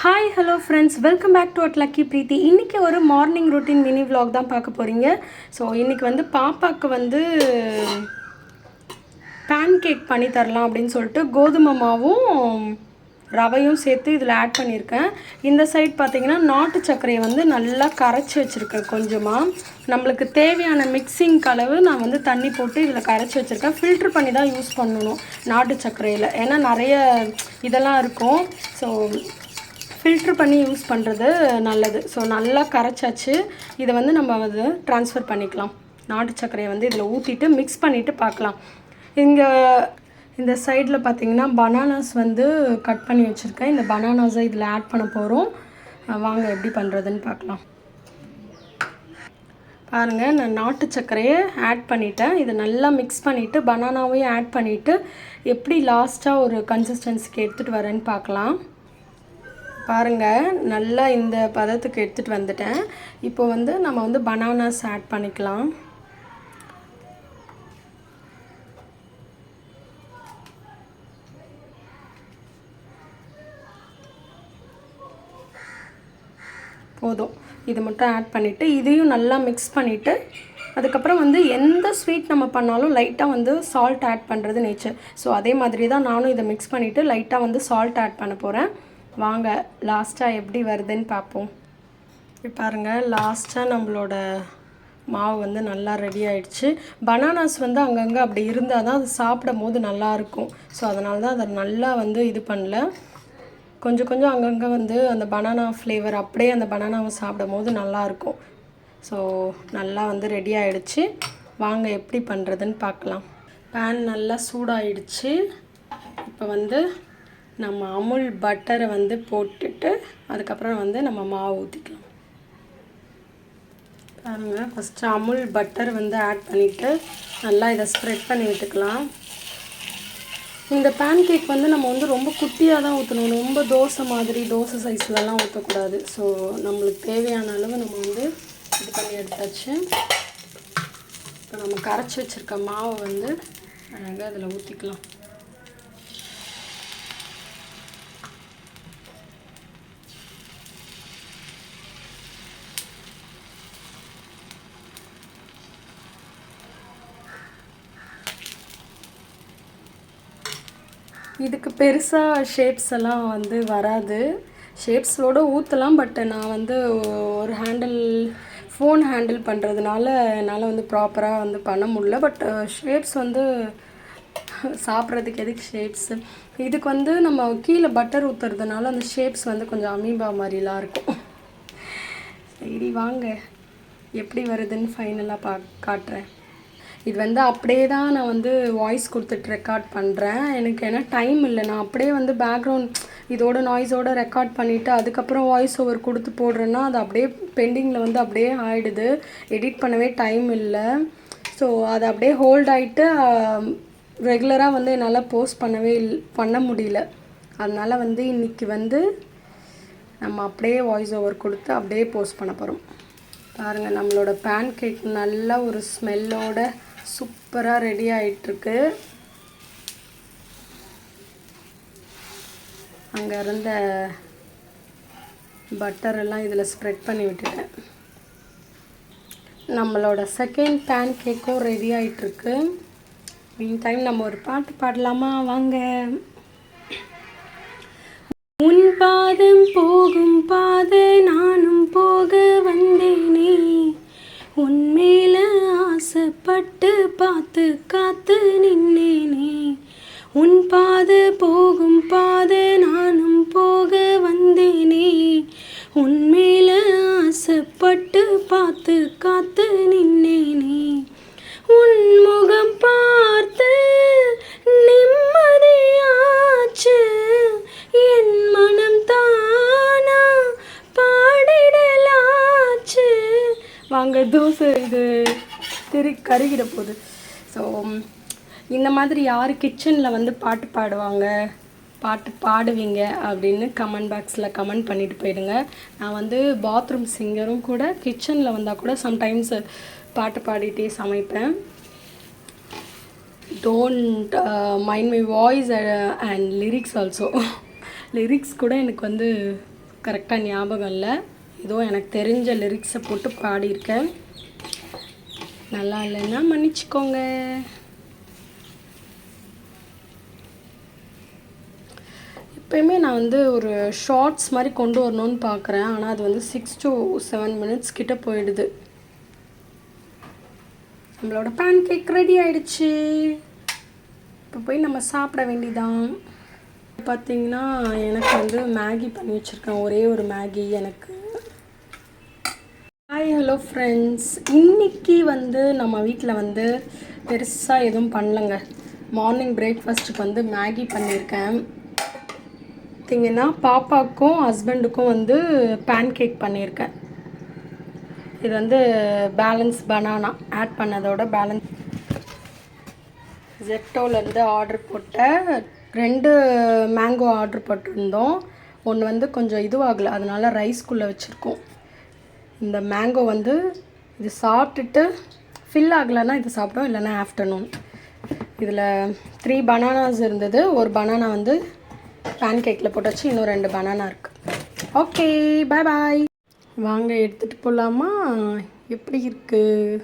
Hi hello friends, welcome back to Lucky Preethi. இன்றைக்கி ஒரு morning routine mini vlog தான் பார்க்க போகிறீங்க. ஸோ இன்றைக்கி வந்து பாப்பாவுக்கு வந்து பேன் கேக் பண்ணி தரலாம் அப்படின்னு சொல்லிட்டு கோதுமை மாவும் ரவையும் சேர்த்து இதில் ஆட் பண்ணியிருக்கேன். இந்த சைட் பார்த்திங்கன்னா நாட்டு சர்க்கரையை வந்து நல்லா கரைச்சி வச்சுருக்கேன். கொஞ்சமாக நம்மளுக்கு தேவையான மிக்சிங் அளவு நான் வந்து தண்ணி போட்டு இதில் கரைச்சி வச்சுருக்கேன். ஃபில்ட்ரு பண்ணி தான் யூஸ் பண்ணணும் நாட்டு சர்க்கரையில், ஏன்னா நிறைய இதெல்லாம் இருக்கும். ஸோ ஃபில்ட்ரு பண்ணி யூஸ் பண்ணுறது நல்லது. ஸோ நல்லா கரைச்சாச்சு. இதை வந்து நம்ம வந்து ட்ரான்ஸ்ஃபர் பண்ணிக்கலாம். நாட்டு சர்க்கரையை வந்து இதில் ஊற்றிட்டு மிக்ஸ் பண்ணிவிட்டு பார்க்கலாம். இங்கே இந்த சைடில் பார்த்திங்கன்னா பனானாஸ் வந்து கட் பண்ணி வச்சுருக்கேன். இந்த பனானாஸை இதில் ஆட் பண்ண போகிறோம். வாங்க எப்படி பண்ணுறதுன்னு பார்க்கலாம். பாருங்கள், நான் நாட்டு சர்க்கரையை ஆட் பண்ணிவிட்டேன். இதை நல்லா மிக்ஸ் பண்ணிவிட்டு பனானாவையும் ஆட் பண்ணிவிட்டு எப்படி லாஸ்ட்டாக ஒரு கன்சிஸ்டன்சிக்கு எடுத்துகிட்டு வரேன்னு பார்க்கலாம். பாருங்கள், நல்லா இந்த பதத்துக்கு எடுத்துகிட்டு வந்துட்டேன். இப்போ வந்து நம்ம வந்து பனானாஸ் ஆட் பண்ணிக்கலாம். போதும், இது மட்டும் ஆட் பண்ணிவிட்டு இதையும் நல்லா மிக்ஸ் பண்ணிவிட்டு அதுக்கப்புறம் வந்து எந்த ஸ்வீட் நம்ம பண்ணாலும் லைட்டாக வந்து சால்ட் ஆட் பண்ணுறது நேச்சர். ஸோ அதே மாதிரி தான் நானும் இதை மிக்ஸ் பண்ணிவிட்டு லைட்டாக வந்து சால்ட் ஆட் பண்ண போகிறேன். வாங்க லாஸ்ட்டாக எப்படி வருதுன்னு பார்ப்போம். இப்போ பாருங்கள், லாஸ்ட்டாக நம்மளோட மாவு வந்து நல்லா ரெடி ஆகிடுச்சு. பனானாஸ் வந்து அங்கங்கே அப்படி இருந்தால் தான் அது சாப்பிடும் போது நல்லாயிருக்கும். ஸோ அதனால தான் அதை நல்லா வந்து இது பண்ணல. கொஞ்சம் கொஞ்சம் அங்கங்கே வந்து அந்த பனானா ஃப்ளேவர் அப்படியே அந்த பனானாவை சாப்பிடும் போது நல்லாயிருக்கும். ஸோ நல்லா வந்து ரெடி ஆகிடுச்சு. வாங்க எப்படி பண்ணுறதுன்னு பார்க்கலாம். பேன் நல்லா சூடாகிடுச்சு. இப்போ வந்து நம்ம அமுல் பட்டரை வந்து போட்டுட்டு அதுக்கப்புறம் வந்து நம்ம மாவு ஊற்றிக்கலாம். பாருங்கள், ஃபஸ்ட்டு அமுல் பட்டர் வந்து ஆட் பண்ணிவிட்டு நல்லா இதை ஸ்ப்ரெட் பண்ணி விட்டுக்கலாம். இந்த பேன் கேக் வந்து நம்ம வந்து ரொம்ப குட்டியாக தான் ஊற்றணும். ரொம்ப தோசை சைஸ்லலாம் ஊற்றக்கூடாது. ஸோ நம்மளுக்கு தேவையான அளவு நம்ம வந்து இது பண்ணி எடுத்தாச்சு. இப்போ நம்ம கரைச்சி வச்சுருக்க மாவை வந்து அழகாக அதில் ஊற்றிக்கலாம். இதுக்கு பெருசாக ஷேப்ஸ் எல்லாம் வந்து வராது. ஷேப்ஸோடு ஊற்றலாம். பட் நான் வந்து ஒரு ஃபோன் ஹேண்டில் பண்ணுறதுனால என்னால் வந்து ப்ராப்பராக வந்து பண்ண முடியல. பட் ஷேப்ஸ் வந்து சாப்பிட்றதுக்கு எதுக்கு ஷேப்ஸு, இதுக்கு வந்து நம்ம கீழே பட்டர் ஊற்றுறதுனால அந்த ஷேப்ஸ் வந்து கொஞ்சம் அமீபா மாதிரிலாம் இருக்கும். சரி வாங்க எப்படி வருதுன்னு ஃபைனலாக காட்டுறேன். இது வந்து அப்படியே தான் நான் வந்து வாய்ஸ் கொடுத்துட்டு ரெக்கார்ட் பண்ணுறேன். எனக்கு ஏன்னா டைம் இல்லை. நான் அப்படியே வந்து பேக்ரவுண்ட் இதோட நாய்ஸோடு ரெக்கார்ட் பண்ணிவிட்டு அதுக்கப்புறம் வாய்ஸ் ஓவர் கொடுத்து போடுறேன்னா அது அப்படியே பெண்டிங்கில் வந்து அப்படியே ஆகிடுது. எடிட் பண்ணவே டைம் இல்லை. ஸோ அது அப்படியே ஹோல்ட் ஆகிட்டு ரெகுலராக வந்து என்னால் போஸ்ட் பண்ண முடியல. அதனால் வந்து இன்றைக்கி வந்து நம்ம அப்படியே வாய்ஸ் ஓவர் கொடுத்து அப்படியே போஸ்ட் பண்ண போகிறோம். பாருங்கள், நம்மளோட பேன் கேக் நல்ல ஒரு ஸ்மெல்லோட சூப்பராக ரெடி ஆகிட்டுருக்கு. அங்கே இருந்த பட்டரெல்லாம் இதில் ஸ்ப்ரெட் பண்ணி விட்டுட்டேன். நம்மளோட செகண்ட் பேன் கேக்கும் ரெடி ஆகிட்டுருக்கு. மீன் டைம் நம்ம ஒரு பாட்டு பாடலாமா? வாங்க. உன் பாதம் போகும் பாதை நானும் போக வந்தேனே, உன் மேல ஆசைப்பட்டு பார்த்து காத்து நின்னேனே. உன் பாதை போகும் பாதை நானும் போக வந்தேனே, உன் மேல ஆசைப்பட்டு பார்த்து காத்து நின்னேனே. உன் முகம் பார்த்து நிம்மதியாச்சு, என் மனம் தானா பாடிடலாச்சு. வாங்க, தோசை இது கருகிட போகுது. ஸோ இந்த மாதிரி யார் கிச்சனில் வந்து பாட்டு பாடுவீங்க அப்படின்னு கமெண்ட் பாக்ஸில் கமெண்ட் பண்ணிட்டு போயிடுங்க. நான் வந்து பாத்ரூம் சிங்கரும் கூட, கிச்சனில் வந்தால் கூட சம்டைம்ஸ் பாட்டு பாடிட்டே சமைப்பேன். Don't mind my voice and lyrics also. Lyrics கூட எனக்கு வந்து கரெக்டாக ஞாபகம் இல்லை. ஏதோ எனக்கு தெரிஞ்ச லிரிக்ஸை போட்டு பாடியிருக்கேன். நல்லா இல்லைன்னா மன்னிச்சிக்கோங்க. எப்பயுமே நான் வந்து ஒரு ஷார்ட்ஸ் மாதிரி கொண்டு வரணும்னு பார்க்குறேன். ஆனால் அது வந்து 6 to 7 minutes கிட்ட போயிடுது. நம்மளோட பேன் கேக் ரெடி ஆகிடுச்சு. இப்போ போய் நம்ம சாப்பிட வேண்டியதான். பார்த்திங்கன்னா எனக்கு வந்து மேகி பண்ணி வச்சுருக்கேன். ஒரே ஒரு மேகி எனக்கு. Hi hello friends. இன்றைக்கி வந்து நம்ம வீட்டில் வந்து பெருசாக எதுவும் பண்ணலைங்க. மார்னிங் பிரேக்ஃபாஸ்ட்டுக்கு வந்து மேகி பண்ணியிருக்கேன். பார்த்திங்கன்னா பாப்பாவுக்கும் ஹஸ்பண்டுக்கும் வந்து பேன் கேக் பண்ணியிருக்கேன். இது வந்து பேலன்ஸ் பனானா ஆட் பண்ணதோட பேலன்ஸ். ஜெப்டோலேருந்து ஆர்டர் போட்ட 2 மேங்கோ ஆர்டர் போட்டிருந்தோம். ஒன்று வந்து கொஞ்சம் இதுவாகலை, அதனால் ரைஸ்குள்ளே வச்சுருக்கோம். இந்த மேங்கோ வந்து இது சாப்பிட்டுட்டு ஃபில் ஆகலைன்னா இது சாப்பிட்டோம், இல்லைன்னா ஆஃப்டர்நூன். இதில் 3 பனானாஸ் இருந்தது. ஒரு பனானா வந்து பேன் கேக்கில் போட்டாச்சு, இன்னும் 2 பனானா இருக்குது. Okay, bye bye. வாங்க எடுத்துகிட்டு போகலாமா? எப்படி இருக்குது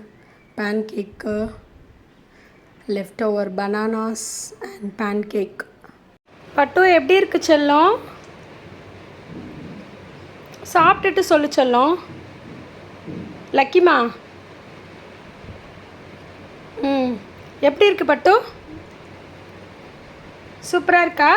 pancake? Leftover bananas and pancake. But எப்படி இருக்கு செல்லம்? சாப்பிட்டுட்டு சொல்லு செல்லம். லக்கிமா எப்படி இருக்கு பட்டு? சூப்பராக இருக்கா?